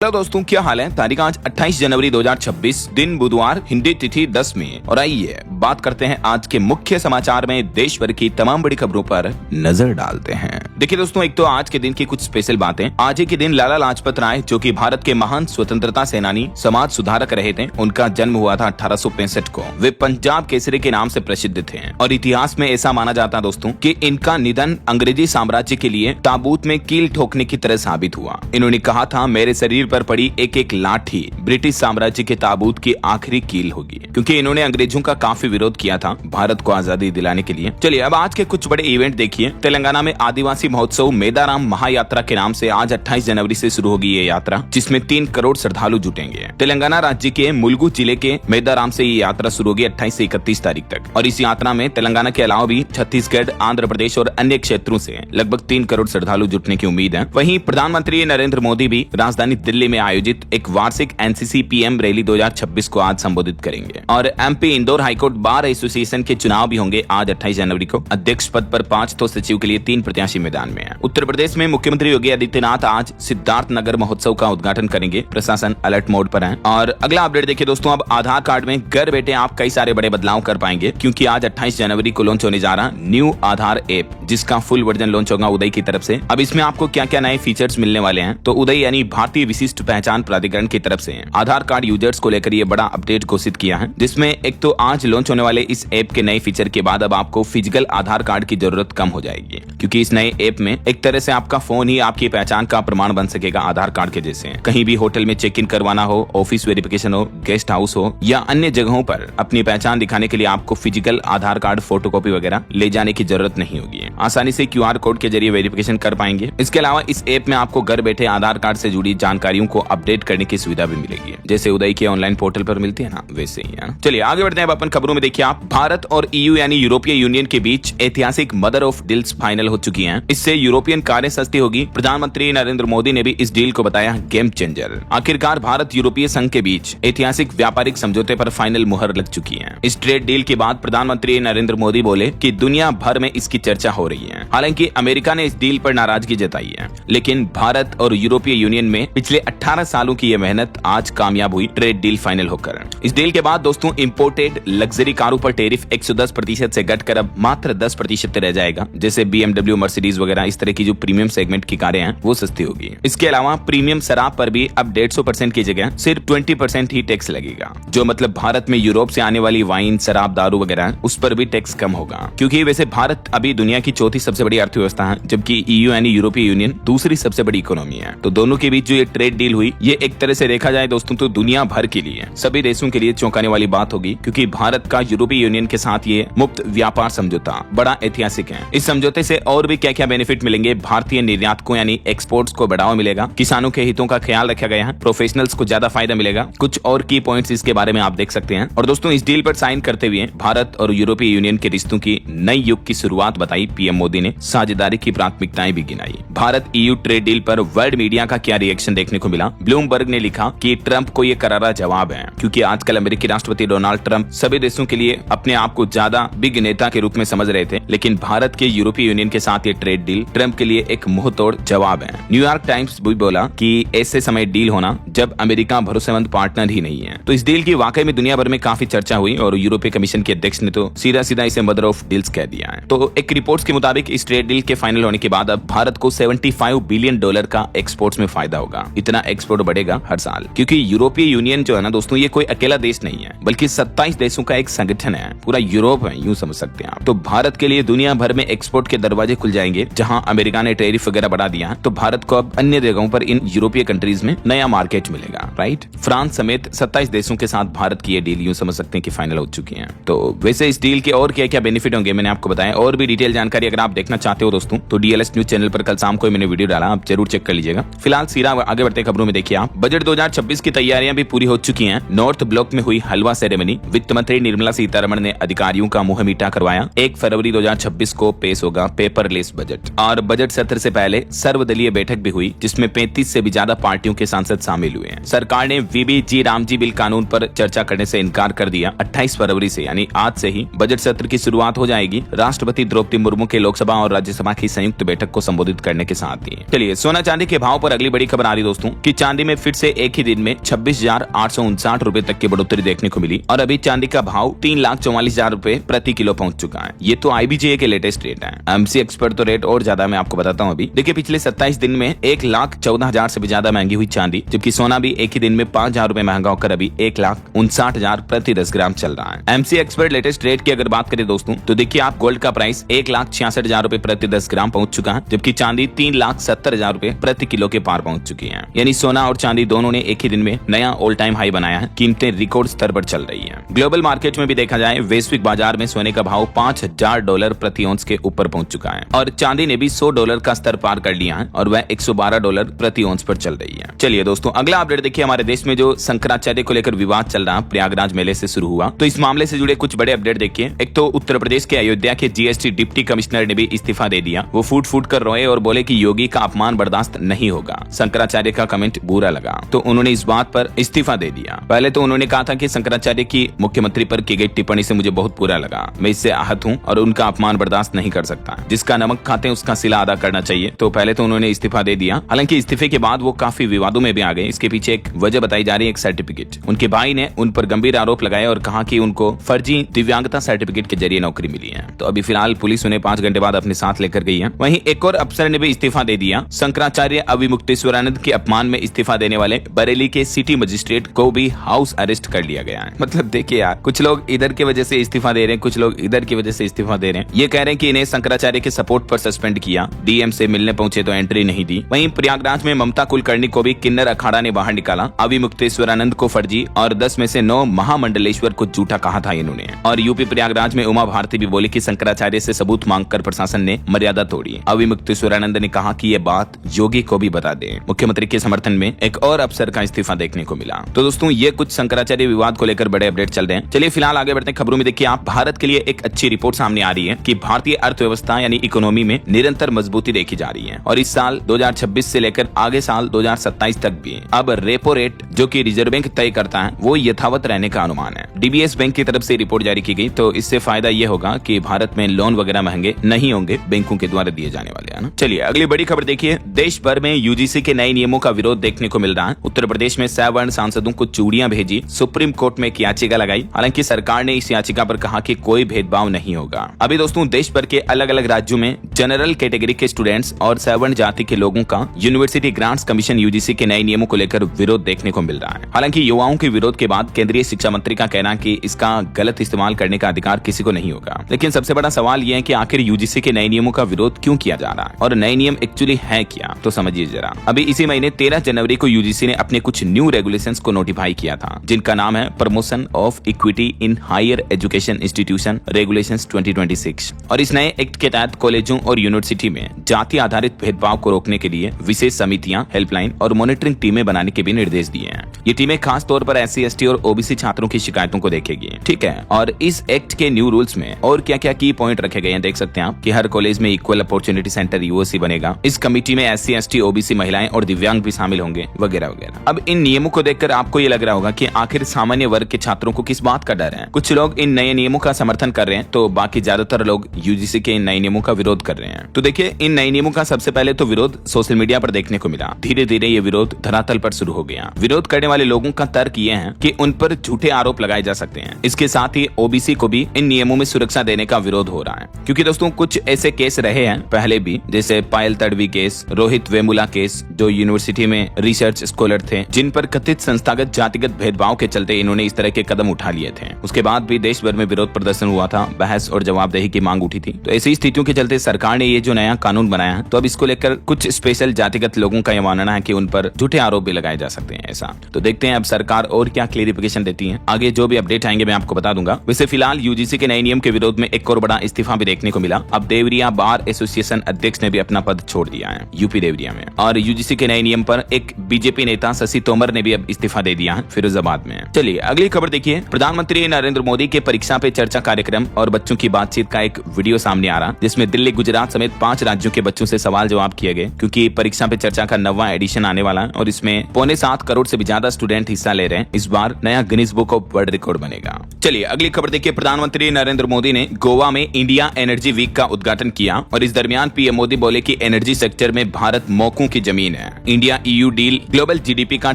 तो दोस्तों क्या हाल है। तारीख आज 28 जनवरी 2026, दिन बुधवार, हिंदी तिथि 10 में। और आइए बात करते हैं आज के मुख्य समाचार में देश भर की तमाम बड़ी खबरों पर नजर डालते हैं। देखिए दोस्तों, एक तो आज के दिन की कुछ स्पेशल बातें। आज ही के दिन लाला लाजपत राय, जो कि भारत के महान स्वतंत्रता सेनानी, समाज सुधारक रहे थे, उनका जन्म हुआ था 1865 को। वे पंजाब केसरी के नाम से प्रसिद्ध थे और इतिहास में ऐसा माना जाता है दोस्तों कि इनका निधन अंग्रेजी साम्राज्य के लिए ताबूत में कील ठोकने की तरह साबित हुआ। इन्होंने कहा था, मेरे शरीर पर पड़ी एक एक लाठी ब्रिटिश साम्राज्य के ताबूत की आखिरी कील होगी, क्योंकि इन्होंने अंग्रेजों का काफी विरोध किया था भारत को आजादी दिलाने के लिए। चलिए अब आज के कुछ बड़े इवेंट देखिए। तेलंगाना में आदिवासी महोत्सव मेदाराम महायात्रा के नाम से आज 28 जनवरी से शुरू होगी ये यात्रा, जिसमें 3 करोड़ श्रद्धालु जुटेंगे। तेलंगाना राज्य के मुलुगु जिले के मेदाराम से ये यात्रा शुरू होगी 28 से 31 तारीख तक। और इस यात्रा में तेलंगाना के अलावा भी छत्तीसगढ़, आंध्र प्रदेश और अन्य क्षेत्रों से लगभग 3 करोड़ श्रद्धालु जुटने की उम्मीद है। वहीं प्रधानमंत्री नरेंद्र मोदी भी राजधानी दिल्ली में आयोजित एक वार्षिक एनसीसी पीएम रैली 2026 को आज संबोधित करेंगे। और MP Indore high court bar association के चुनाव भी होंगे आज 28 जनवरी को। अध्यक्ष पद पर 5 तो सचिव के लिए 3 प्रत्याशी मैदान में हैं। उत्तर प्रदेश में मुख्यमंत्री योगी आदित्यनाथ आज सिद्धार्थ नगर महोत्सव का उद्घाटन करेंगे। प्रशासन अलर्ट मोड पर है। और अगला अपडेट देखिए दोस्तों, अब आधार कार्ड में घर बैठे आप कई सारे बड़े बदलाव कर पाएंगे, क्योंकि आज 28 जनवरी को लॉन्च होने जा रहा न्यू आधार ऐप, जिसका फुल वर्जन लॉन्च होगा उदय की तरफ से। अब इसमें आपको क्या क्या नए फीचर्स मिलने वाले हैं, तो उदय यानी भारतीय विशिष्ट पहचान प्राधिकरण की तरफ से आधार कार्ड यूजर्स को लेकर ये बड़ा अपडेट घोषित किया है, जिसमें एक तो आज लॉन्च होने वाले इस ऐप के नए फीचर के बाद अब आपको फिजिकल आधार कार्ड की जरूरत कम हो जाएगी, क्योंकि इस नए ऐप में एक तरह से आपका फोन ही आपकी पहचान का प्रमाण बन सकेगा आधार कार्ड के जैसे। कहीं भी होटल में चेक इन करवाना हो, ऑफिस वेरिफिकेशन हो, गेस्ट हाउस हो या अन्य जगहों पर अपनी पहचान दिखाने के लिए आपको फिजिकल आधार कार्ड फोटोकॉपी वगैरह ले जाने की जरूरत नहीं होगी। आसानी से क्यूआर कोड के जरिए वेरिफिकेशन कर पाएंगे। इसके अलावा इस ऐप में आपको घर बैठे आधार कार्ड से जुड़ी जानकारियों को अपडेट करने की सुविधा भी मिलेगी, जैसे उदय के ऑनलाइन पोर्टल पर मिलती है ना, वैसे ही है। चलिए आगे बढ़ते हैं अपन खबरों में। देखिए आप, भारत और ईयू यानी यूरोपीय यूनियन के बीच ऐतिहासिक मदर ऑफ डील्स फाइनल हो चुकी हैं। इससे यूरोपियन कारें सस्ती होगी। प्रधानमंत्री नरेंद्र मोदी ने भी इस डील को बताया गेम चेंजर। आखिरकार भारत यूरोपीय संघ के बीच ऐतिहासिक व्यापारिक समझौते पर फाइनल मुहर लग चुकी है। इस ट्रेड डील के बाद प्रधानमंत्री नरेंद्र मोदी बोले कि दुनिया भर में इसकी चर्चा हो रही है। हालांकि अमेरिका ने इस डील पर नाराजगी जताई है, लेकिन भारत और यूरोपीय यूनियन में पिछले 18 सालों की यह मेहनत आज कामयाब हुई ट्रेड डील फाइनल होकर। इस डील के बाद दोस्तों इंपोर्टेड लग्जरी कारों पर टैरिफ 110% से घटकर अब मात्र 10% रह जाएगा। जैसे BMW, मर्सिडीज वगैरह इस तरह की जो प्रीमियम सेगमेंट की कारें हैं वो सस्ती होगी। इसके अलावा प्रीमियम शराब पर भी अब 150% की जगह सिर्फ 20% ही टैक्स लगेगा, जो मतलब भारत में यूरोप से आने वाली वाइन, शराब, दारू वगैरह उस पर भी टैक्स कम होगा। क्योंकि वैसे भारत अभी दुनिया की 4थी सबसे बड़ी अर्थव्यवस्था है, जबकि ईयू यानी यूरोपीय यूनियन दूसरी सबसे बड़ी इकोनॉमी है। तो दोनों के बीच जो ये ट्रेड डील हुई, ये एक तरह से देखा जाए दोस्तों तो दुनिया भर के लिए, सभी देशों के लिए चौंकाने वाली बात होगी, क्योंकि भारत का यूरोपीय यूनियन के साथ ये मुफ्त व्यापार समझौता बड़ा ऐतिहासिक है। इस समझौते से और भी क्या क्या बेनिफिट मिलेंगे, भारतीय निर्यातकों यानी एक्सपोर्ट्स को बढ़ावा मिलेगा, किसानों के हितों का ख्याल रखा गया है, प्रोफेशनल्स को ज्यादा फायदा मिलेगा। कुछ और की पॉइंट्स इसके बारे में आप देख सकते हैं। और दोस्तों इस डील पर साइन करते हुए भारत और यूरोपीय यूनियन के रिश्तों की नई युग की शुरुआत बताई पीएम मोदी ने। साझेदारी की प्राथमिकताएं भी गिनाई। भारत ईयू ट्रेड डील पर वर्ल्ड मीडिया का क्या रिएक्शन देखने को मिला। ब्लूमबर्ग ने लिखा कि ट्रंप को यह करारा जवाब है, क्योंकि आजकल अमेरिकी राष्ट्रपति डोनाल्ड ट्रंप सभी देशों के लिए अपने आप को ज्यादा बिग नेता के रूप में समझ रहे थे, लेकिन भारत के यूरोपीय यूनियन के साथ ये ट्रेड डील ट्रंप के लिए एक मुंहतोड़ जवाब है। न्यूयॉर्क टाइम्स भी बोला कि ऐसे समय डील होना जब अमेरिका भरोसेमंद पार्टनर ही नहीं है। तो इस डील की वाकई में दुनिया भर में काफी चर्चा हुई और यूरोपीय कमीशन के अध्यक्ष ने तो सीधा सीधा इसे मदर ऑफ डील्स कह दिया है। तो एक रिपोर्ट्स के मुताबिक इस ट्रेड डील के फाइनल होने के बाद अब भारत को $75 बिलियन का एक्सपोर्ट्स में फायदा होगा। इतना एक्सपोर्ट बढ़ेगा हर साल, क्योंकि यूरोपीय यूनियन जो है ना दोस्तों, ये कोई अकेला देश नहीं है, बल्कि 27 देशों का एक संगठन है। पूरा यूरोप है, यूं समझ सकते हैं आप। तो भारत के लिए दुनिया भर में एक्सपोर्ट के दरवाजे खुल जाएंगे। जहां अमेरिका ने टैरिफ वगैरह बढ़ा दिया, तो भारत को अब अन्य जगहों पर इन यूरोपीय कंट्रीज में नया मार्केट मिलेगा। राइट, फ्रांस समेत 27 देशों के साथ भारत की ये डील यूं समझ सकते हैं कि फाइनल हो चुकी है। तो वैसे इस डील के और क्या क्या बेनिफिट होंगे मैंने आपको बताया। और भी डिटेल जानकारी अगर आप देखना चाहते हो दोस्तों, तो डीएलएस न्यूज चैनल पर कल शाम को मैंने वीडियो डाला, आप जरूर चेक कर लीजिएगा। फिलहाल सीधा आगे बढ़ते खबरों में देखिए आप, बजट 2026 की तैयारियां भी पूरी हो चुकी हैं। नॉर्थ ब्लॉक में हुई हलवा सेरेमनी। वित्त मंत्री निर्मला सीतारमण ने अधिकारियों का मुंह मीठा करवाया। 1 फरवरी 2026 को पेश होगा पेपरलेस बजट। और बजट सत्र से पहले सर्वदलीय बैठक भी हुई, जिसमें 35 से भी ज्यादा पार्टियों के सांसद शामिल हुए हैं। सरकार ने वीबीजी रामजी बिल कानून पर चर्चा करने से इनकार कर दिया। 28 फरवरी से यानी आज से ही बजट सत्र की शुरुआत हो जाएगी। राष्ट्रपति द्रौपदी मुर्मू के लोकसभा और राज्यसभा की संयुक्त बैठक को संबोधित करने के साथ ही। चलिए सोना चांदी के भाव पर अगली बड़ी खबर आ रही दोस्तों कि चांदी में फिर से एक ही दिन में 26,859 रुपए तक की बढ़ोतरी देखने को मिली और अभी चांदी का भाव 3,44,000 रुपए प्रति किलो पहुंच चुका है। ये तो IBGA के लेटेस्ट रेट है। MC एक्सपर्ट तो रेट और ज्यादा मैं आपको बताता हूँ अभी। देखिए पिछले 27 दिन में 1,14,000 से भी ज्यादा महंगी हुई चांदी, जबकि सोना भी एक ही दिन में 5,000 रुपए महंगा होकर अभी 1,59,000 प्रति 10 ग्राम चल रहा है। MC एक्सपर्ट लेटेस्ट रेट की अगर बात करें दोस्तों तो देखिए आप गोल्ड का प्राइस 1,66,000 रुपए प्रति 10 ग्राम पहुंच चुका है, जबकि चांदी 3,70,000 रुपए प्रति किलो के पार पहुंच चुकी है। यानी सोना और चांदी दोनों ने एक ही दिन में नया ऑल टाइम हाई बनाया है। कीमतें रिकॉर्ड स्तर पर चल रही है। ग्लोबल मार्केट में भी देखा जाए वैश्विक बाजार में सोने का भाव $5,000 प्रति औंस के ऊपर पहुंच चुका है और चांदी ने भी $100 का स्तर पार कर लिया है और वह $112 प्रति औंस पर चल रही है। चलिए दोस्तों अगला अपडेट देखिए, हमारे देश में जो शंकराचार्य को लेकर विवाद चल रहा प्रयागराज मेले से शुरू हुआ, तो इस मामले से जुड़े कुछ बड़े अपडेट देखिए। एक तो उत्तर प्रदेश के अयोध्या के GST डिप्टी कमिश्नर ने भी इस्तीफा दे दिया। वो फूट फूट कर रोए और बोले कि योगी का अपमान बर्दाश्त नहीं होगा। शंकराचार्य का कमेंट बुरा लगा तो उन्होंने इस बात पर इस्तीफा दे दिया। पहले तो उन्होंने कहा था कि शंकराचार्य की मुख्यमंत्री पर की गई टिप्पणी से मुझे बहुत बुरा लगा, मैं इससे आहत हूं और उनका अपमान बर्दाश्त नहीं कर सकता। जिसका नमक खाते हैं उसका सिला अदा करना चाहिए। तो पहले तो उन्होंने इस्तीफा दे दिया। हालांकि इस्तीफे के बाद वो काफी विवादों में भी आ गए। इसके पीछे एक वजह बताई जा रही है, एक सर्टिफिकेट। उनके भाई ने उन पर गंभीर आरोप लगाए और कहा कि उनको फर्जी दिव्यांगता सर्टिफिकेट के जरिए नौकरी मिली है। तो अभी फिलहाल पुलिस उन्हें 5 घंटे बाद अपने साथ लेकर गई है। वहीं एक और अफसर ने भी इस्तीफा दे दिया। शंकराचार्य अविमुक्तेश्वरानंद के अपमान में इस्तीफा देने वाले बरेली के सिटी मजिस्ट्रेट को भी हाउस अरेस्ट कर लिया गया है। मतलब देखिए यार, कुछ लोग इधर की वजह से इस्तीफा दे रहे हैं, कुछ लोग इधर की वजह से इस्तीफा दे रहे हैं। ये कह रहे हैं कि इन्हें शंकराचार्य के सपोर्ट पर सस्पेंड किया, DM से मिलने पहुंचे तो एंट्री नहीं दी। वहीं प्रयागराज में ममता कुलकर्णी को भी किन्नर अखाड़ा ने बाहर निकाला। अविमुक्तेश्वरानंद को फर्जी और 10 में से 9 महामंडलेश्वर को झूठा कहा था इन्होंने। और यूपी प्रयागराज में उमा भारती भी बोली कि शंकराचार्य से सबूत मांगकर प्रशासन ने मर्यादा तोड़ी। अविमुक्तेश्वरानंद ने कहा कि ये बात योगी को भी बता दे। मुख्यमंत्री के समर्थन में एक और अफसर का इस्तीफा देखने को मिला। तो दोस्तों ये कुछ शंकराचार्य विवाद को लेकर बड़े अपडेट चल रहे हैं। चलिए फिलहाल आगे बढ़ते हैं खबरों में। देखिए आप, भारत के लिए एक अच्छी रिपोर्ट सामने आ रही है कि भारतीय अर्थव्यवस्था यानी इकोनॉमी में निरंतर मजबूती देखी जा रही है और इस साल 2026 से लेकर आगे साल 2027 तक भी अब रेपो रेट जो कि रिजर्व बैंक तय करता है वो यथावत रहने का अनुमान है। DBS बैंक की तरफ से रिपोर्ट जारी की गई। तो इससे फायदा ये होगा कि भारत में लोन वगैरह महंगे नहीं होंगे, बैंकों के द्वारा दिए जाने वाले, है ना। चलिए अगली बड़ी खबर देखिए, देश भर में UGC के नए नियमों का विरोध देखने को मिल रहा है। उत्तर प्रदेश में सवर्ण सांसदों को चूड़ियां भेजी, सुप्रीम कोर्ट में एक याचिका लगाई। हालांकि सरकार ने इस याचिका पर कहा कि कोई भेदभाव नहीं होगा। अभी दोस्तों देश भर के अलग अलग राज्यों में जनरल कैटेगरी के स्टूडेंट्स और सवर्ण जाति के लोगों का यूनिवर्सिटी ग्रांट्स कमीशन UGC के नए नियमों को लेकर विरोध देखने को मिल रहा है। हालांकि युवाओं के विरोध के बाद केंद्रीय शिक्षा मंत्री का कहना कि इसका गलत इस्तेमाल करने का अधिकार किसी को नहीं होगा। लेकिन सबसे बड़ा सवाल यह है कि आखिर UGC के नए नियमों का विरोध क्यों किया जा रहा है और नए नियम एक्चुअली है क्या, तो समझिए जरा। अभी इसी महीने 13 जनवरी को UGC ने अपने कुछ न्यू रेगुलेशंस को नोटिफाई किया था, जिनका नाम है promotion of equity in higher education institution regulations 2026। और इस नए एक्ट के तहत कॉलेजों और यूनिवर्सिटी में जाति आधारित भेदभाव को रोकने के लिए विशेष समितियां, हेल्पलाइन और मॉनिटरिंग टीमें बनाने के भी निर्देश दिए हैं। ये टीमें खास तौर पर SC, ST और OBC छात्रों की शिकायतों को देखेगी। ठीक है, और इस एक्ट के न्यू रूल्स में और क्या क्या की पॉइंट रखे गए हैं देख सकते हैं आप कि हर कॉलेज में इक्वल अपॉर्चुनिटी सेंटर UOC बनेगा। इस कमेटी में SC, ST, OBC महिलाएं और दिव्यांग भी शामिल होंगे वगैरह वगैरह। अब इन नियमों को देखकर आपको ये लग रहा होगा कि आखिर सामान्य वर्ग के छात्रों को किस बात का डर है। कुछ लोग इन नए नियमों का समर्थन कर रहे हैं तो बाकी ज्यादातर लोग UGC के इन नए नियमों का विरोध कर रहे हैं। तो देखिए इन नए नियमों का सबसे पहले तो विरोध सोशल मीडिया पर देखने को मिला। धीरे धीरे ये विरोध धरातल पर शुरू हो गया। विरोध करने वाले लोगों का तर्क ये है कि उन पर झूठे आरोप लगाए जा सकते हैं। इसके साथ ही OBC को भी इन नियमों में सुरक्षा देने का विरोध हो रहा है, क्योंकि दोस्तों कुछ ऐसे केस रहे हैं पहले भी, जैसे पायल तड़वी केस, रोहित वेमुला केस, जो यूनिवर्सिटी में रिसर्च स्कॉलर थे, जिन पर कथित संस्थागत जातिगत भेदभाव के चलते इन्होंने इस तरह के कदम उठा लिए थे। उसके बाद भी देश भर में विरोध प्रदर्शन हुआ था, बहस और जवाबदेही की मांग उठी थी। तो ऐसी स्थितियों के चलते सरकार ने ये जो नया कानून बनाया है, तो अब इसको लेकर कुछ स्पेशल जातिगत लोगों का यह मानना है कि उन पर झूठे आरोप भी लगाए जा सकते हैं। ऐसा तो देखते हैं अब सरकार और क्या क्लेरिफिकेशन देती है। आगे जो भी अपडेट आएंगे मैं आपको बता दूंगा। वैसे फिलहाल UGC के नए नियम के विरोध में एक और बड़ा इस्तीफा भी देखने को मिला। अब देवरिया बार एसोसिएशन अध्यक्ष ने भी अपना पद छोड़ दिया है यूपी देवरिया में। और UGC के नए नियम पर एक BJP नेता शशि तोमर ने भी अब इस्तीफा दे दिया है फिरोजाबाद में। चलिए अगली खबर देखिए, प्रधानमंत्री नरेंद्र मोदी के परीक्षा पे चर्चा कार्यक्रम और बच्चों की बातचीत का एक वीडियो सामने आ रहा, जिसमें दिल्ली, गुजरात समेत 5 राज्यों के बच्चों से सवाल जवाब किए गए, क्योंकि परीक्षा पे चर्चा का 9वां एडिशन आने वाला है और इसमें 6.25 करोड़ से भी ज्यादा स्टूडेंट हिस्सा ले रहे हैं। इस बार नया Guinness book of world record बनेगा। चलिए अगली खबर देखिए। प्रधानमंत्री नरेंद्र मोदी ने गोवा में इंडिया एनर्जी वीक का उद्घाटन किया और इस दरमियान पीएम मोदी बोले कि एनर्जी सेक्टर में भारत मौकों की जमीन है। India EU deal global GDP का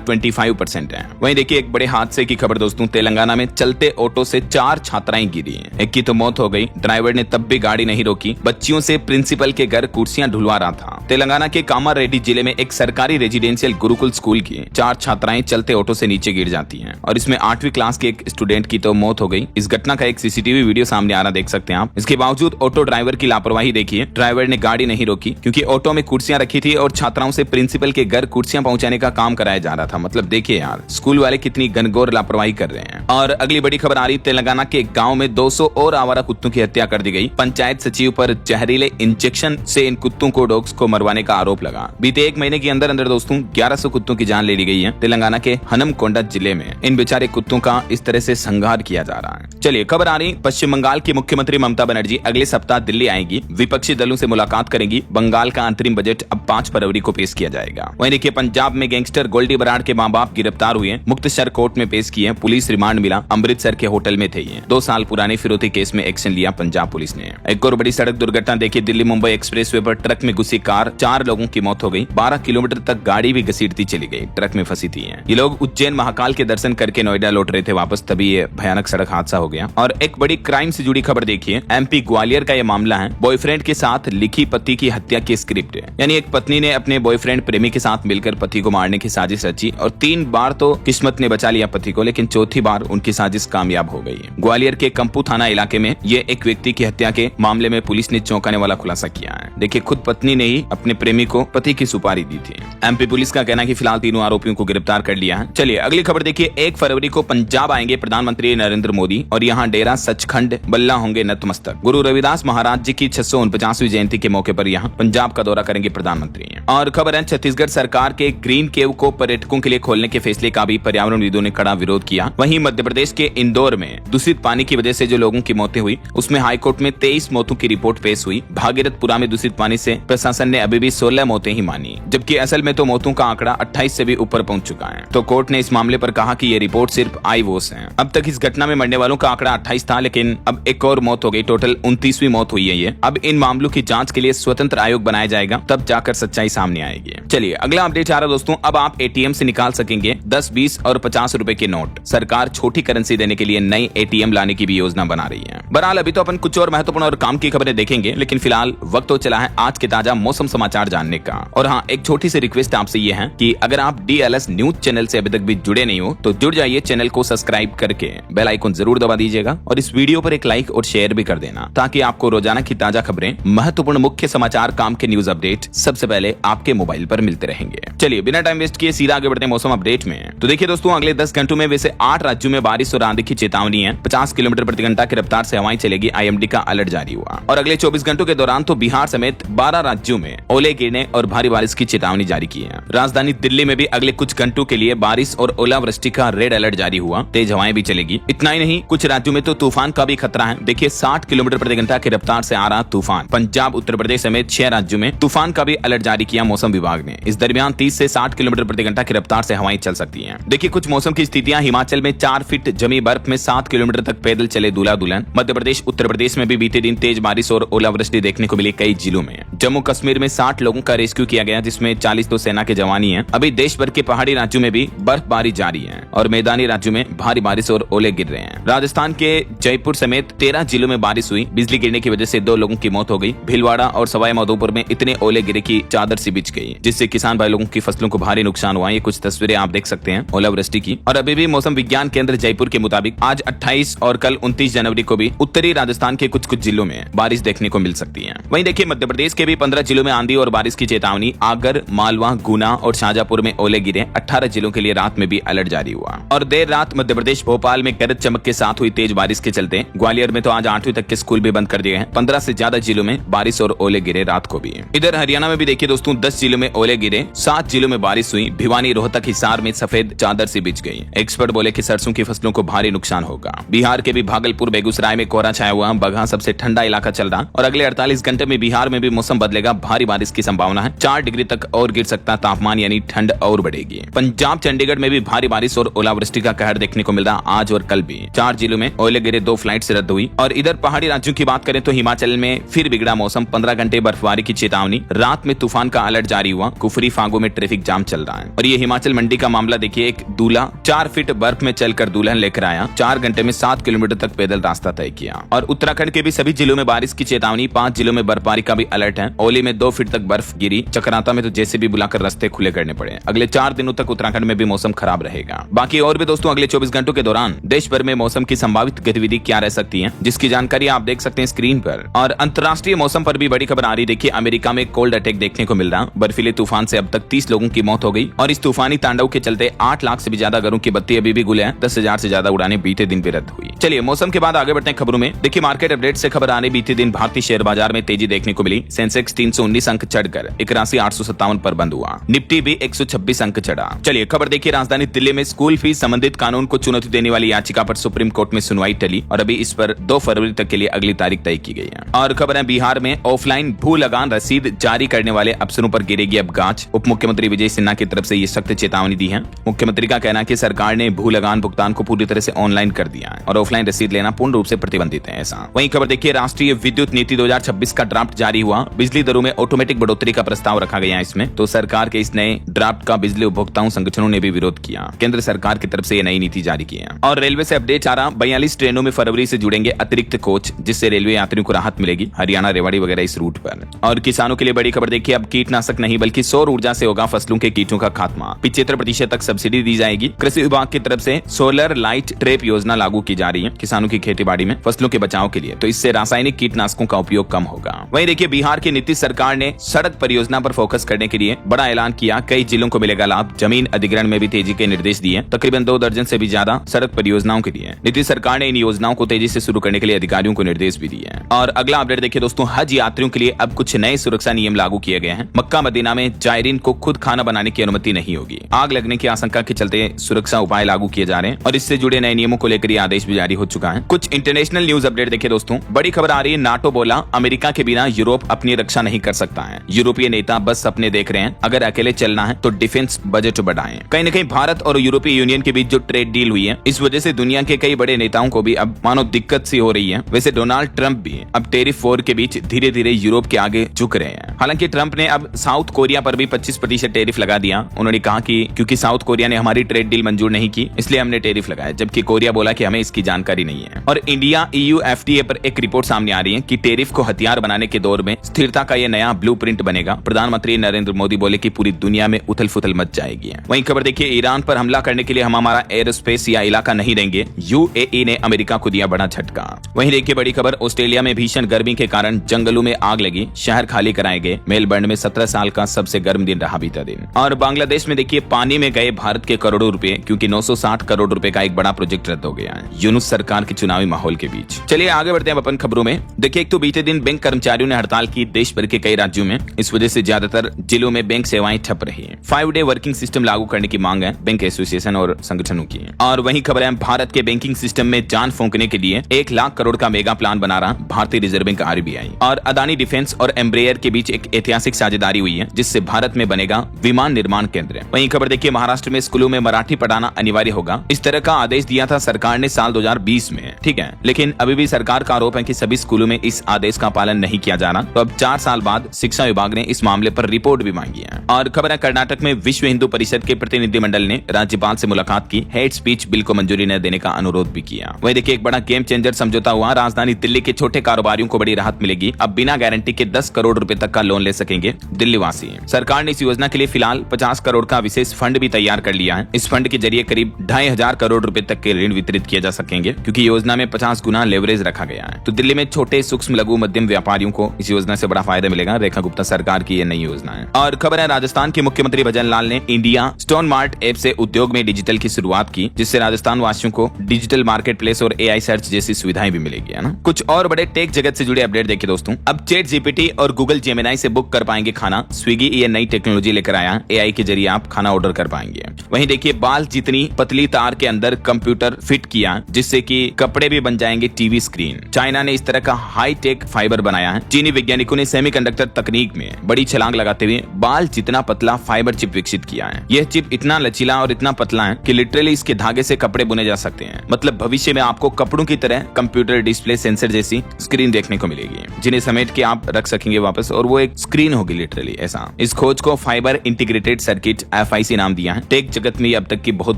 25% है। वहीं देखिए एक बड़े हादसे की खबर दोस्तों, तेलंगाना में चलते ऑटो से 4 छात्राएं गिरी। एक की तो मौत हो गई, ड्राइवर ने तब भी गाड़ी नहीं रोकी, बच्चियों से प्रिंसिपल के घर कुर्सियां ढुलवा रहा था। तेलंगाना के कामारेड्डी जिले में एक सरकारी रेजिडेंशियल गुरुकुल स्कूल की 4 छात्राएं चलते ऑटो से नीचे गिर जाती हैं और इसमें 8वीं क्लास के एक स्टूडेंट की तो मौत हो गई। इस घटना का एक CCTV वीडियो सामने आ रहा, देख सकते हैं आप। इसके बावजूद ऑटो ड्राइवर की लापरवाही देखिए, ड्राइवर ने गाड़ी नहीं रोकी क्योंकि ऑटो में कुर्सियां रखी थी और छात्राओं से प्रिंसिपल के घर कुर्सियां पहुंचाने का काम कराया जा रहा था। मतलब देखिए यार, स्कूल वाले कितनी घनघोर लापरवाही कर रहे हैं। और अगली बड़ी खबर आ रही, तेलंगाना के एक गांव में 200 और आवारा कुत्तों की हत्या कर दी गई। पंचायत सचिव पर जहरीले इंजेक्शन से इन कुत्तों को डॉग्स को मरवाने का आरोप लगा। बीते 1 महीने के अंदर अंदर दोस्तों 1100 कुत्तों की जान ले ली गई है। तेलंगाना के हनमकोंडा जिले में इन बेचारे कुत्तों का इस तरह से संहार किया जा रहा है। चलिए खबर आ रही, पश्चिम बंगाल की मुख्यमंत्री ममता बनर्जी अगले सप्ताह दिल्ली आएंगी, विपक्षी दलों से मुलाकात करेंगी। बंगाल का अंतरिम बजट अब 5 फरवरी को पेश किया जाएगा। वहीं देखिए पंजाब में गैंगस्टर गोल्डी बराड़ के मां बाप गिरफ्तार हुए, मुक्तसर कोर्ट में पेश किए, पुलिस रिमांड मिला। अमृतसर के होटल में थे ये। 2 साल पुराने फिरौती केस में एक्शन लिया पंजाब पुलिस ने। एक और बड़ी सड़क दुर्घटना देखिए, दिल्ली मुंबई एक्सप्रेसवे पर ट्रक में घुसी कार, 4 लोगों की मौत हो गई। 12 किलोमीटर तक गाड़ी भी घसीटती चली गई, ट्रक में फंसी थी। ये लोग उज्जैन महाकाल के दर्शन करके नोएडा लौट रहे थे वापस, तभी ये भयानक सड़क हादसा हो गया। और एक बड़ी क्राइम से जुड़ी खबर देखिए, MP ग्वालियर का ये मामला है। बॉयफ्रेंड के साथ लिखी पति की हत्या की स्क्रिप्ट है, यानी एक पत्नी ने अपने बॉयफ्रेंड प्रेमी के साथ मिलकर पति को मारने की साजिश रची और 3 बार तो किस्मत ने बचा लिया पति को, लेकिन चौथी बार उनकी साजिश कामयाब हो गई। ग्वालियर के कंपू थाना इलाके में ये एक व्यक्ति की हत्या के मामले में पुलिस ने चौंकाने वाला खुलासा किया है। देखिए खुद पत्नी ने ही अपने प्रेमी को पति की सुपारी दी थी। MP पुलिस का कहना है कि फिलहाल तीनों आरोपियों को गिरफ्तार कर लिया है। चलिए अगली खबर देखिए, 1 फरवरी को पंजाब आएंगे प्रधानमंत्री नरेंद्र मोदी और यहाँ डेरा सचखंड बल्ला होंगे नतमस्तक। गुरु रविदास महाराज जी की 649वीं जयंती के मौके पर यहाँ पंजाब का दौरा करेंगे प्रधानमंत्री। और खबर है, छत्तीसगढ़ सरकार के ग्रीन केव को पर्यटकों के लिए खोलने के फैसले का भी पर्यावरणविदों ने कड़ा विरोध किया। वहीं मध्य प्रदेश के इंदौर में दूषित पानी की वजह से जो लोगों की मौतें हुई, उसमें हाईकोर्ट में 23 मौतों की रिपोर्ट पेश हुई। भागीरथपुरा में दूषित पानी से प्रशासन ने अभी भी 16 मौतें ही मानी, जबकि असल में तो मौतों का आंकड़ा 28 से भी ऊपर पहुंच चुका है। तो कोर्ट ने इस मामले पर कहा कि ये रिपोर्ट सिर्फ आई वॉश है। अब तक इस घटना में मरने वालों का आंकड़ा 28 था, लेकिन अब एक और मौत हो गई, टोटल 29वीं मौत हुई है ये। अब इन मामलों की जांच के लिए स्वतंत्र आयोग बनाया जाएगा, तब जाकर सच्चाई सामने आएगी। चलिए अगला अपडेट आ रहा दोस्तों, अब आप ATM से निकाल सकेंगे 10, 20 और 50 रुपए के नोट। सरकार छोटी करेंसी देने के लिए नई ATM लाने की भी योजना बना रही है। बहरहाल अभी तो अपन कुछ और महत्वपूर्ण और काम की खबरें देखेंगे, लेकिन फिलहाल वक्त तो चला है आज के ताजा मौसम समाचार जानने का। और हाँ, एक छोटी सी रिक्वेस्ट आपसे ये है कि अगर आप DLS न्यूज चैनल से अभी तक भी जुड़े नहीं हो तो जुड़ जाइए, चैनल को सब्सक्राइब करके बेल आइकन जरूर दबा दीजिएगा और इस वीडियो पर एक लाइक और शेयर भी कर देना, ताकि आपको रोजाना की ताजा खबरें, महत्वपूर्ण मुख्य समाचार, काम के न्यूज अपडेट सबसे पहले आपके मोबाइल पर मिलते रहेंगे। चलिए बिना टाइम वेस्ट किए सीधा आगे बढ़ते हैं मौसम अपडेट में। तो देखिए दोस्तों, अगले 10 घंटों में वैसे 8 राज्यों में बारिश और आंधी की चेतावनी है। 50 किलोमीटर प्रति घंटा की रफ्तार से हवाएं चलेगी, IMD का अलर्ट जारी हुआ। और अगले 24 घंटों के दौरान तो बिहार समेत 12 राज्यों में ओले गिरने और भारी बारिश की चेतावनी जारी की है। राजधानी दिल्ली में भी अगले कुछ घंटों के लिए बारिश और ओलावृष्टि का रेड अलर्ट जारी हुआ, तेज हवाएं भी चलेगी। इतना ही नहीं, कुछ राज्यों में तो तूफान का भी खतरा है। देखिए 60 किलोमीटर प्रति घंटा की रफ्तार से आ रहा तूफान। पंजाब, उत्तर प्रदेश समेत 6 राज्यों में तूफान का भी अलर्ट जारी किया मौसम विभाग ने। इस दरमियान 30 से 60 किलोमीटर प्रति घंटा की रफ्तार से हवाएं चल सकती हैं। देखिए कुछ मौसम की स्थितियां, हिमाचल में 4 फीट जमी बर्फ में 7 किलोमीटर तक पैदल चले दूल्हा दुल्हन। मध्य प्रदेश, उत्तर प्रदेश में भी बीते दिन तेज बारिश और ओलावृष्टि देखने को मिली कई जिलों में। जम्मू कश्मीर में 60 लोगों का रेस्क्यू किया गया, जिसमें 40 तो सेना के जवान ही हैं। अभी देश भर के पहाड़ी राज्यों में भी बर्फबारी जारी है और मैदानी राज्यों में भारी बारिश और ओले गिर रहे हैं। राजस्थान के जयपुर समेत 13 जिलों में बारिश हुई। बिजली गिरने की वजह से 2 लोगों की मौत हो गई। भीलवाड़ा और सवाई माधोपुर में इतने ओले गिरे की चादर सी बिछ गई, जिससे किसान भाई लोगों की फसलों को भारी नुकसान हुआ। ये कुछ तस्वीरें आप देख सकते हैं ओलावृष्टि की। और अभी भी मौसम विज्ञान केंद्र जयपुर के मुताबिक आज 28 और कल 29 जनवरी को भी उत्तरी राजस्थान के कुछ जिलों में बारिश देखने को मिल सकती है। वहीं देखिए मध्य प्रदेश के भी 15 जिलों में आंधी और बारिश की चेतावनी। आगर, मालवा, गुना और शाहजहांपुर में ओले गिरे। 18 जिलों के लिए रात में भी अलर्ट जारी हुआ। और देर रात मध्य प्रदेश भोपाल में गरज चमक के साथ हुई तेज बारिश के चलते ग्वालियर में तो आज 8वीं तक के स्कूल भी बंद कर दिए हैं। 15 से ज्यादा जिलों में बारिश और ओले गिरे रात को भी। इधर हरियाणा में भी देखिए दोस्तों 10 जिलों में ओले गिरे, 7 जिलों में बारिश हुई। भिवानी, रोहतक, हिसार में सफेद चादर से बिछ गई। एक्सपर्ट बोले कि सरसों की फसल फसलों को भारी नुकसान होगा। बिहार के भी भागलपुर, बेगूसराय में कोहरा छाया हुआ, बगहा सबसे ठंडा इलाका चल रहा और अगले 48 घंटे में बिहार में भी मौसम बदलेगा, भारी बारिश की संभावना है। 4 डिग्री तक और गिर सकता तापमान, यानी ठंड और बढ़ेगी। पंजाब चंडीगढ़ में भी भारी बारिश और ओलावृष्टि का कहर देखने को मिल रहा आज और कल भी। 4 जिलों में ओले गिरे, 2 फ्लाइट्स रद्द हुई। और इधर पहाड़ी राज्यों की बात करें तो हिमाचल में फिर बिगड़ा मौसम, 15 घंटे बर्फबारी की चेतावनी, रात में तूफान का अलर्ट जारी हुआ। कुफरी फागो में ट्रैफिक जाम चल रहा है। और ये हिमाचल मंडी का मामला देखिए, एक दूल्हा 4 फीट बर्फ में चलकर दुल्हन लेकर आया, 4 घंटे में 7 किलोमीटर तक पैदल रास्ता तय किया। और उत्तराखंड के भी सभी जिलों में बारिश की चेतावनी, 5 जिलों में बर्फबारी का भी अलर्ट है। ओली में 2 फीट तक बर्फ गिरी, चक्राता में तो जेसीबी बुलाकर रास्ते खुले करने पड़े। अगले 4 दिनों तक उत्तराखंड में भी मौसम खराब रहेगा। बाकी और भी दोस्तों अगले 24 घंटों के दौरान देश भर में मौसम की संभावित गतिविधि क्या रह सकती है, जिसकी जानकारी आप देख सकते हैं स्क्रीन पर। और अंतर्राष्ट्रीय मौसम पर भी बड़ी खबर आ रही। देखिए, अमेरिका में कोल्ड अटैक देखने को मिल रहा। बर्फीले तूफान से अब तक 30 लोगों की मौत हो गई और इस तूफानी तांडव के चलते 8 लाख से भी ज्यादा घरों की बत्ती अभी भी गुल है। 10,000 से ज्यादा उड़ानें बीते दिन भी रद्द हुई। चलिए मौसम के बाद आगे बढ़ते हैं खबरों में। देखिए, मार्केट अपडेट से खबर आने, बीते दिन भारतीय शेयर बाजार में तेजी देखने को मिली। सेंसेक्स 319 अंक चढ़कर 81,857 पर बंद हुआ। निफ्टी भी 126 अंक चढ़ा। चलिए खबर देखिए, राजधानी दिल्ली में स्कूल फीस संबंधित कानून को चुनौती देने वाली याचिका पर सुप्रीम कोर्ट में सुनवाई टली और अभी इस पर 2 फरवरी तक के लिए अगली तारीख तय की गई है। और खबर है, बिहार में ऑफलाइन भू लगान रसीद जारी करने वाले अफसरों पर गिरेगी अब गांच। उप मुख्यमंत्री विजय सिन्हा की तरफ से ये सख्त चेतावनी दी है। मुख्यमंत्री का कहना है कि सरकार ने भू लगान भुगतान को पूरी तरह से ऑनलाइन कर दिया है और ऑफलाइन रसीद लेना पूर्ण रूप से प्रतिबंधित है। ऐसा वहीं खबर देखिए, राष्ट्रीय विद्युत नीति 2026 का ड्राफ्ट जारी हुआ। बिजली दरों में ऑटोमेटिक बढ़ोतरी का प्रस्ताव रखा गया है। इसमें तो सरकार के इस नए ड्राफ्ट का बिजली उपभोक्ताओं संगठनों ने भी विरोध किया। केंद्र सरकार की तरफ से ये नई नीति जारी की है। और रेलवे से अपडेट आ रहा, 42 ट्रेनों में फरवरी से जुड़ेंगे अतिरिक्त कोच, जिससे रेलवे यात्रियों को राहत मिलेगी। हरियाणा, रेवाड़ी वगैरह इस रूट पर। और किसानों के लिए बड़ी खबर देखिए, अब कीटनाशक नहीं बल्कि सौर ऊर्जा से होगा फसलों के कीटों का खात्मा। 75% तक सब्सिडी दी जाएगी। कृषि विभाग की तरफ से सोलर लाइट ट्रैप योजना लागू की जा रही है किसानों की खेती-बाड़ी में फसलों के बचाव के लिए, तो इससे रासायनिक कीटनाशकों का उपयोग कम होगा। वहीं देखिए, बिहार की नीतीश सरकार ने सड़क परियोजना पर फोकस करने के लिए बड़ा ऐलान किया। कई जिलों को मिलेगा लाभ। जमीन अधिग्रहण में भी तेजी के निर्देश दिए। तकरीबन 2 दर्जन से भी ज्यादा सड़क परियोजनाओं के लिए नीतीश सरकार ने इन योजनाओं को तेजी से शुरू करने के लिए अधिकारियों को निर्देश भी दिए। और अगला अपडेट देखिए दोस्तों, हज यात्रियों के लिए अब कुछ नए सुरक्षा नियम लागू किए गए हैं। मक्का मदीना में जायरीन को खुद खाना बनाने की अनुमति नहीं होगी। आग लगने की आशंका के चलते सुरक्षा उपाय लागू किए जा रहे हैं और इससे जुड़े नए नियमों को लेकर आदेश भी जारी हो चुका है। कुछ इंटरनेशनल न्यूज अपडेट देखिए दोस्तों, बड़ी खबर आ रही है। नाटो बोला, अमेरिका के बिना यूरोप अपनी रक्षा नहीं कर सकता है। यूरोपीय नेता बस सपने देख रहे हैं, अगर अकेले चलना है तो डिफेंस बजट बढ़ाएं। कहीं न कहीं भारत और यूरोपीय यूनियन के बीच जो ट्रेड डील हुई है, इस वजह से दुनिया के कई बड़े नेताओं को भी अब मानो दिक्कत सी हो रही है। वैसे डोनाल्ड ट्रंप भी अब टैरिफ वॉर के बीच धीरे धीरे यूरोप के आगे झुक रहे हैं। हालांकि ट्रंप ने अब साउथ कोरिया पर भी 25% टैरिफ लगा दिया। उन्होंने कहा कि क्योंकि साउथ कोरिया ने हमारी ट्रेड डील मंजूर नहीं की, इसलिए हमने टैरिफ लगाया, जबकि कोरिया बोला कि हमें इसकी जानकारी नहीं है। और इंडिया EU FTA पर एक रिपोर्ट सामने आ रही है कि टैरिफ को हथियार बनाने के दौर में स्थिरता का ये नया ब्लूप्रिंट बनेगा। प्रधानमंत्री नरेंद्र मोदी बोले कि पूरी दुनिया में उथल फुथल मच जाएगी। वहीं खबर देखिए, ईरान पर हमला करने के लिए हम हमारा एयर स्पेस या इलाका नहीं देंगे। UAE ने अमेरिका को दिया बड़ा झटका। वहीं देखिए बड़ी खबर, ऑस्ट्रेलिया में भीषण गर्मी के कारण जंगलों में आग लगी, शहर खाली कराए गए। मेलबर्न में 17 साल का सबसे गर्म दिन रहा बीता दिन। और बांग्लादेश में देखिए, पानी में गए भारत के करोड़ों रुपए, क्योंकि 960 करोड़ रुपए का एक बड़ा प्रोजेक्ट रद्द हो गया है यूनुस सरकार के चुनावी माहौल के बीच। चलिए आगे बढ़ते हैं अपन खबरों में। देखिए, एक तो बीते दिन बैंक कर्मचारियों ने हड़ताल की देश भर के कई राज्यों में। इस वजह से ज्यादातर जिलों में बैंक सेवाएं ठप रही है। 5 डे वर्किंग सिस्टम लागू करने की मांग है बैंक एसोसिएशन और संगठनों की। और वहीं खबर है, भारत के बैंकिंग सिस्टम में जान फूंकने के लिए 1 लाख करोड़ का मेगा प्लान बना रहा भारतीय रिजर्व बैंक RBI। और अदानी डिफेंस और एम्ब्रेयर के बीच एक ऐतिहासिक साझेदारी हुई है, जिससे भारत में बनेगा विमान निर्माण केंद्र। वहीं खबर देखिए, महाराष्ट्र में स्कूलों में मराठी पढ़ाना अनिवार्य होगा। इस तरह का आदेश दिया था सरकार ने साल 2020 में, ठीक है, लेकिन अभी भी सरकार का आरोप है कि सभी स्कूलों में इस आदेश का पालन नहीं किया जा रहा। तो अब 4 साल बाद शिक्षा विभाग ने इस मामले पर रिपोर्ट भी मांगी है। और खबर है, कर्नाटक में विश्व हिंदू परिषद के प्रतिनिधिमंडल ने राज्यपाल से मुलाकात की। हेट स्पीच बिल को मंजूरी न देने का अनुरोध भी किया। वहीं देखिए, एक बड़ा गेम चेंजर समझौता हुआ। राजधानी दिल्ली के छोटे कारोबारियों को बड़ी राहत मिलेगी। अब बिना गारंटी के 10 करोड़ रुपए तक का लोन ले सकेंगे दिल्ली वासी। सरकार ने इस योजना के लिए फिलहाल 50 करोड़ का विशेष फंड भी तैयार कर लिया है। इस फंड के जरिए करीब 2500 करोड़ रुपए तक के ऋण वितरित किए जा सकेंगे, क्योंकि योजना में 50 गुना लेवरेज रखा गया है। तो दिल्ली में छोटे सूक्ष्म लघु मध्यम व्यापारियों को इस योजना से बड़ा फायदा मिलेगा। रेखा गुप्ता सरकार की ये नई योजना है। और खबर है, राजस्थान के मुख्यमंत्री भजन लाल ने इंडिया स्टोन मार्ट ऐप से उद्योग में डिजिटल की शुरुआत की, जिससे राजस्थान वासियों को डिजिटल मार्केट प्लेस और AI सर्च जैसी सुविधाएं भी मिलेगी, है ना। कुछ और बड़े टेक जगत से जुड़े अपडेट देखिए दोस्तों। अब ChatGPT और Google Gemini से बुक कर पाएंगे खाना। स्विगी ये नई टेक्नोलॉजी लेकर आया, AI के जरिए आप खाना ऑर्डर कर पाएंगे। वहीं देखिए, बाल जितनी पतली तार के अंदर अंदर कंप्यूटर फिट किया जिससे कि कपड़े भी बन जाएंगे टीवी स्क्रीन। चाइना ने इस तरह का हाई टेक फाइबर बनाया है। चीनी वैज्ञानिकों ने सेमीकंडक्टर तकनीक में बड़ी छलांग लगाते हुए बाल जितना पतला फाइबर चिप विकसित किया है। यह चिप इतना लचीला और इतना पतला है कि लिटरली इसके धागे से कपड़े बुने जा सकते हैं। मतलब भविष्य में आपको कपड़ों की तरह कंप्यूटर डिस्प्ले सेंसर जैसी स्क्रीन देखने को मिलेगी जिन्हें समेट के आप रख सकेंगे वापस, और वो एक स्क्रीन होगी लिटरली ऐसा। इस खोज को फाइबर इंटीग्रेटेड सर्किट FIC नाम दिया है। टेक जगत में अब तक की बहुत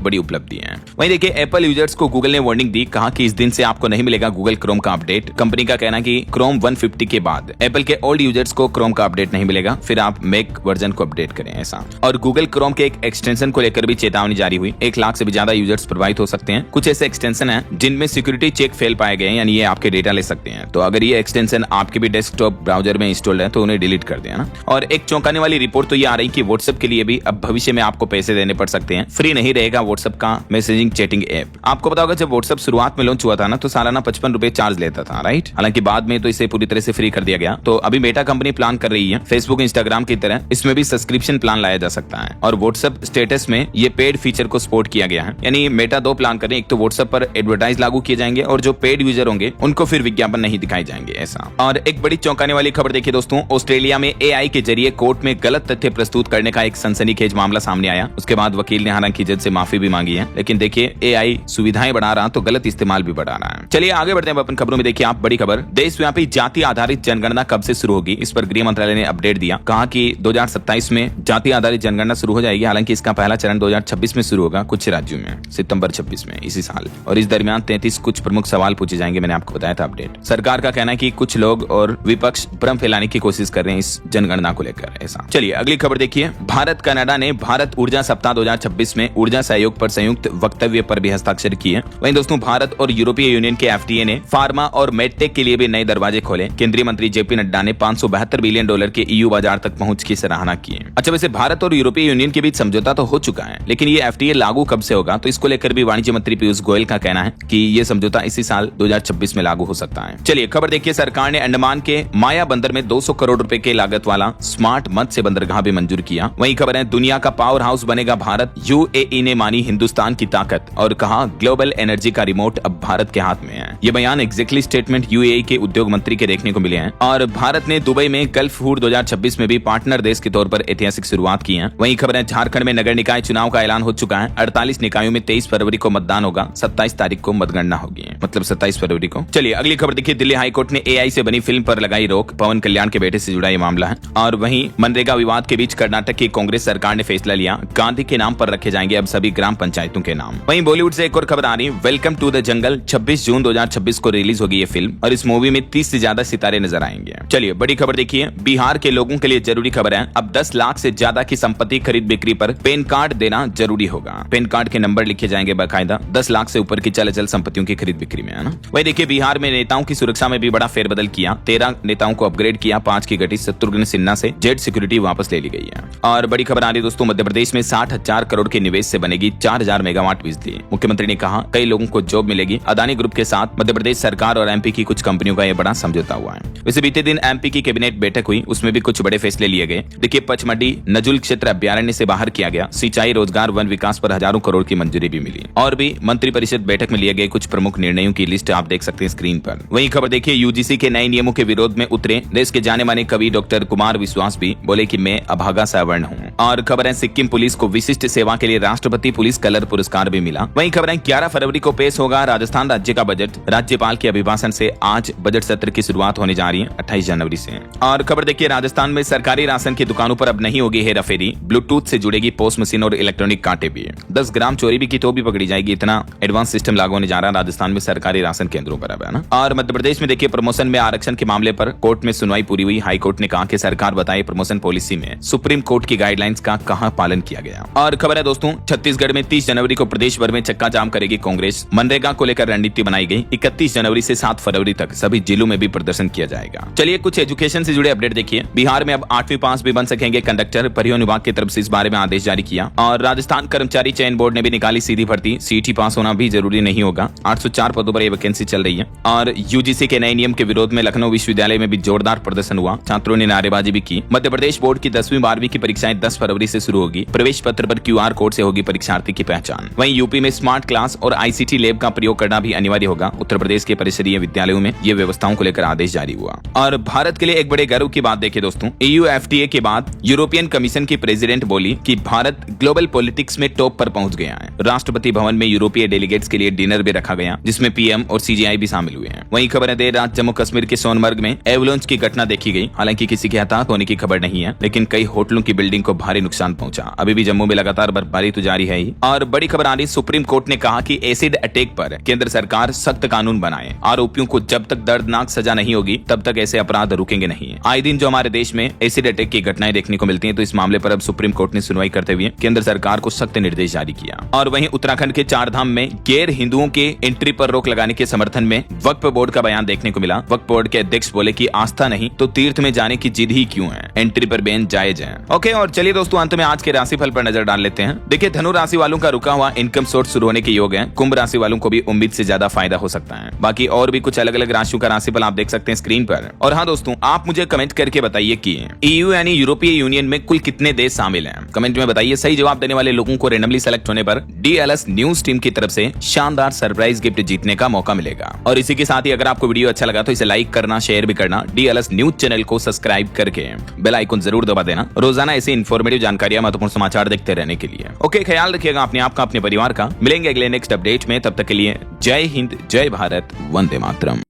बड़ी उपलब्धि है। वहीं देखिए एप्पल यूजर्स को गूगल ने वार्निंग दी, कहा कि इस दिन से आपको नहीं मिलेगा गूगल क्रोम का अपडेट। कंपनी का कहना कि क्रोम 150 के बाद एप्पल के ओल्ड यूजर्स को क्रोम का अपडेट नहीं मिलेगा, फिर आप मैक वर्जन को अपडेट करें ऐसा। और गूगल क्रोम के एक एक्सटेंशन को लेकर भी चेतावनी जारी हुई। 1 लाख से भी ज्यादा यूजर्स प्रभावित हो सकते हैं। कुछ ऐसे एक्सटेंशन हैं जिनमें सिक्योरिटी चेक फेल पाए गए, यानी ये आपके डेटा ले सकते हैं। तो अगर ये एक्सटेंशन आपके भी डेस्कटॉप ब्राउजर में इंस्टॉल्ड है तो उन्हें डिलीट कर देना। और एक चौंकाने वाली रिपोर्ट तो ये आ रही कि व्हाट्सएप के लिए भी अब भविष्य में आपको पैसे देने पड़ सकते हैं। फ्री नहीं रहेगा व्हाट्सएप का मैसेजिंग चैटिंग ऐप। आपको पता होगा जब व्हाट्सएप शुरुआत में लॉन्च हुआ था ना तो सालाना 55 रुपए चार्ज लेता था, राइट। हालांकि बाद में तो इसे पूरी तरह से फ्री कर दिया गया। तो अभी मेटा कंपनी प्लान कर रही है फेसबुक इंस्टाग्राम की तरह इसमें भी सब्सक्रिप्शन प्लान लाया जा सकता है। और व्हाट्सएप स्टेटस में ये पेड फीचर को सपोर्ट किया गया है। यानी मेटा 2 प्लान करें, एक तो व्हाट्सएप पर एडवर्टाइज लागू किए जाएंगे और जो पेड यूजर होंगे उनको फिर विज्ञापन नहीं दिखाए जाएंगे ऐसा। और एक बड़ी चौंकाने वाली खबर देखिए दोस्तों, ऑस्ट्रेलिया में AI के जरिए कोर्ट में गलत तथ्य प्रस्तुत करने का एक सनसनीखेज मामला सामने आया। उसके बाद वकील ने हालांकि जज से माफी भी मांगी है। लेकिन देखिए AI सुविधाएं बढ़ा रहा तो गलत इस्तेमाल भी बढ़ा रहा है। चलिए आगे बढ़ते हैं अपन खबरों में। देखिए आप बड़ी खबर, देशव्यापी जाति आधारित जनगणना कब से शुरू होगी, इस पर गृह मंत्रालय ने अपडेट दिया। कहा कि 2027 में जाति आधारित जनगणना शुरू हो जाएगी। हालांकि इसका पहला चरण 2026 में शुरू होगा कुछ राज्यों में, सितंबर 26 में इसी साल। और इस दरमियान 33 कुछ प्रमुख सवाल पूछे जाएंगे, मैंने आपको बताया था अपडेट। सरकार का कहना है कि कुछ लोग और विपक्ष भ्रम फैलाने की कोशिश कर रहे हैं इस जनगणना को लेकर ऐसा। चलिए अगली खबर देखिए, भारत कनाडा ने भारत ऊर्जा सप्ताह 2026 में ऊर्जा सहयोग पर संयुक्त वक्तव्य पर भी हस्ताक्षर किए। वहीं दोस्तों भारत और यूरोपीय यूनियन के FTA ने फार्मा और मेडटेक के लिए भी नए दरवाजे खोले। केंद्रीय मंत्री JP नड्डा ने $572 बिलियन के EU बाजार तक पहुंच की सराहना की। अच्छा वैसे भारत और यूरोपीय यूनियन के बीच समझौता तो हो चुका है, लेकिन ये FTA लागू कब से होगा, तो इसको लेकर भी वाणिज्य मंत्री पीयूष गोयल का कहना है कि ये समझौता इसी साल 2026 में लागू हो सकता है। चलिए खबर देखिए, सरकार ने अंडमान के माया बंदर में 200 करोड़ रुपए के लागत वाला स्मार्ट मत्स्य बंदरगाह भी मंजूर किया। वहीं खबर है, दुनिया का पावर हाउस बनेगा भारत, UAE ने मानी हिंदुस्तान की ताकत और कहा ग्लोबल एनर्जी का रिमोट अब भारत के हाथ में है। ये बयान एग्जैक्टली स्टेटमेंट UAE के उद्योग मंत्री के देखने को मिले हैं। और भारत ने दुबई में गल्फ फूड 2026 में भी पार्टनर देश के तौर पर ऐतिहासिक शुरुआत की है। वहीं खबर है, झारखंड में नगर निकाय चुनाव का ऐलान हो चुका है। 48 निकायों में 23 फरवरी को मतदान होगा, 27 तारीख को मतगणना होगी, मतलब 27 फरवरी को। चलिए अगली खबर देखिए, दिल्ली हाईकोर्ट ने AI से बनी फिल्म पर लगाई रोक। पवन कल्याण के बेटे से जुड़ा ये मामला है। और वहीं मनरेगा विवाद के बीच कर्नाटक की कांग्रेस सरकार ने फैसला लिया, गांधी के नाम पर रखे जाएंगे अब सभी ग्राम पंचायतों के नाम। वहीं बॉलीवुड से एक और खबर आ रही, वेलकम टू द जंगल 26 जून 2026 को रिलीज होगी ये फिल्म और इस मूवी में 30 से ज्यादा सितारे नजर आएंगे। चलिए बड़ी खबर देखिए, बिहार के लोगों के लिए जरूरी खबर है, अब 10 लाख से ज्यादा की संपत्ति खरीद बिक्री पर पैन कार्ड देना जरूरी होगा। पैन कार्ड के नंबर लिखे जाएंगे बाकायदा 10 लाख से ऊपर की चल अचल संपत्तियों की खरीद बिक्री में, है ना। वही देखिए, बिहार में नेताओं की सुरक्षा में भी बड़ा फेरबदल किया। 13 नेताओं को अपग्रेड किया, 5 की घटी शत्रुघ्न सिन्हा से जेड सिक्योरिटी वापस ले ली गई है। और बड़ी खबर आ रही दोस्तों, मध्य प्रदेश में 60,000 करोड़ के निवेश से बनेगी 4000 मेगावाट बिजली। मुख्यमंत्री ने कहा कई लोगों को जॉब मिलेगी। अदानी ग्रुप के साथ मध्य प्रदेश सरकार और MP की कुछ कंपनियों का यह बड़ा समझौता हुआ है। वैसे बीते दिन MP की कैबिनेट बैठक हुई, उसमें भी कुछ बड़े फैसले लिए गए। देखिए, पचमढ़ी नजुल क्षेत्र अभ्यारण्य से बाहर किया गया। सिंचाई, रोजगार, वन विकास पर हजारों करोड़ की मंजूरी भी मिली। और भी मंत्रिपरिषद बैठक में लिए गए कुछ प्रमुख निर्णयों की लिस्ट आप देख सकते हैं स्क्रीन पर। वहीं खबर देखिए, UGC के नए नियमों के विरोध में उतरे देश के जाने माने कवि डॉक्टर कुमार विश्वास भी बोले कि मैं अभागा सवर्ण हूँ। और खबर है, सिक्किम पुलिस को विशिष्ट सेवा के लिए राष्ट्रपति पुलिस कलर पुरस्कार भी मिला। वहीं खबर है, 11 फरवरी को पेश होगा राजस्थान राज्य का बजट। राज्यपाल के अभिभाषण से आज बजट सत्र की शुरुआत होने जा रही है 28 जनवरी से। और खबर देखिए, राजस्थान में सरकारी राशन की दुकानों पर अब नहीं होगी हेराफेरी, ब्लूटूथ से जुड़ेगी पोस्ट मशीन और इलेक्ट्रॉनिक कांटे भी। 10 ग्राम चोरी भी की तो भी पकड़ी जाएगी, इतना एडवांस सिस्टम लागू होने जा रहा है राजस्थान में सरकारी राशन केंद्रों पर अब, है ना। और मध्य प्रदेश में देखिए, प्रमोशन में आरक्षण के मामले पर कोर्ट में सुनवाई पूरी हुई। हाई कोर्ट ने कहा कि सरकार बताए प्रमोशन पॉलिसी में सुप्रीम कोर्ट की गाइडलाइंस का कहां पालन किया गया। और खबर है दोस्तों, छत्तीसगढ़ में 30 जनवरी को प्रदेश भर में चक्का जाम करेगी कांग्रेस। मनरेगा को लेकर रणनीति बनाई गई। 31 जनवरी से 7 फरवरी तक सभी जिलों में भी प्रदर्शन किया जाएगा। चलिए कुछ एजुकेशन से जुड़े अपडेट देखिए, बिहार में अब 8वीं पास भी बन सकेंगे कंडक्टर। परिवहन विभाग की तरफ से इस बारे में आदेश जारी किया। और राजस्थान कर्मचारी चयन बोर्ड ने भी निकाली सीधी भर्ती, CET पास होना भी जरूरी नहीं होगा। 804 पदों पर यह वैकेंसी चल रही है। और UGC के नए नियम के विरोध में लखनऊ विश्वविद्यालय में भी जोरदार प्रदर्शन हुआ, छात्रों ने नारेबाजी भी की। मध्य प्रदेश बोर्ड की 10वीं 12वीं की परीक्षाएं 10 फरवरी से शुरू होगी। प्रवेश पत्र पर QR कोड से होगी परीक्षार्थी की पहचान। वहीं यूपी में स्मार्ट क्लास और आईसीटी लैब का प्रयोग करना भी अनिवार्य होगा। उत्तर प्रदेश के परिषदीय विद्यालयों में ये व्यवस्थाओं को लेकर आदेश जारी हुआ। और भारत के लिए एक बड़े गर्व की बात देखिए दोस्तों, EU FTA के बाद यूरोपियन कमीशन की प्रेसिडेंट बोली कि भारत ग्लोबल पॉलिटिक्स में टॉप पर पहुंच गया है। राष्ट्रपति भवन में यूरोपीय डेलीगेट्स के लिए डिनर भी रखा गया, जिसमें PM और CGI भी शामिल हुए हैं। वहीं खबर है, देर रात जम्मू कश्मीर के सोनमर्ग में एवलांच की घटना देखी गई। हालांकि किसी के हताहत होने की खबर नहीं है, लेकिन कई होटलों की बिल्डिंग को भारी नुकसान पहुंचा। अभी भी जम्मू में लगातार बर्फबारी तो जारी है ही। और बड़ी खबर आ रही, सुप्रीम कोर्ट ने कहा कि एसिड अटैक पर केंद्र सरकार सख्त कानून बनाए। आरोपियों को जब तक दर्दनाक सजा नहीं होगी तब तक ऐसे अपराध रुकेंगे नहीं। आए दिन जो हमारे देश में एसिड अटैक की घटनाएं देखने को मिलती हैं, तो इस मामले पर अब सुप्रीम कोर्ट ने सुनवाई करते हुए केंद्र सरकार को सख्त निर्देश जारी किया। और वहीं उत्तराखंड के चारधाम में गैर हिंदुओं के एंट्री पर रोक लगाने के समर्थन में वक्फ बोर्ड का बयान देखने को मिला। वक्फ बोर्ड के अध्यक्ष बोले कि आस्था नहीं तो तीर्थ में जाने की जिद ही क्यों है, एंट्री पर बैन जायज है। ओके, और चलिए दोस्तों अंत में आज के राशिफल पर नजर डाल लेते हैं। देखिए, धनु राशि वालों का रुका हुआ इनकम सोर्स शुरू होने के योग है। कुंभ राशि वालों को भी उम्मीद से ज्यादा फायदा हो सकता है। बाकी और भी कुछ अलग अलग राशियों का राशिफल आप देख सकते हैं स्क्रीन पर। और हाँ दोस्तों, आप मुझे कमेंट करके बताइए कि EU यानी यूरोपीय यूनियन में कुल कितने देश शामिल हैं। कमेंट में बताइए। सही जवाब देने वाले लोगों को रैंडमली सेलेक्ट होने पर DLS न्यूज टीम की तरफ से शानदार सरप्राइज गिफ्ट जीतने का मौका मिलेगा। और इसी के साथ ही अगर आपको वीडियो अच्छा लगा तो इसे लाइक करना, शेयर भी करना, DLS न्यूज चैनल को सब्सक्राइब करके बेल आइकन जरूर दबा देना, रोजाना ऐसी इन्फॉर्मेटिव जानकारियां, महत्वपूर्ण समाचार देखते रहने के लिए। ओके, ख्याल रखिएगा अपने आप का, अपने परिवार का। मिलेंगे अगले नेक्स्ट अपडेट में, तब तक के लिए जय हिंद, जय भारत, वंदे मातरम।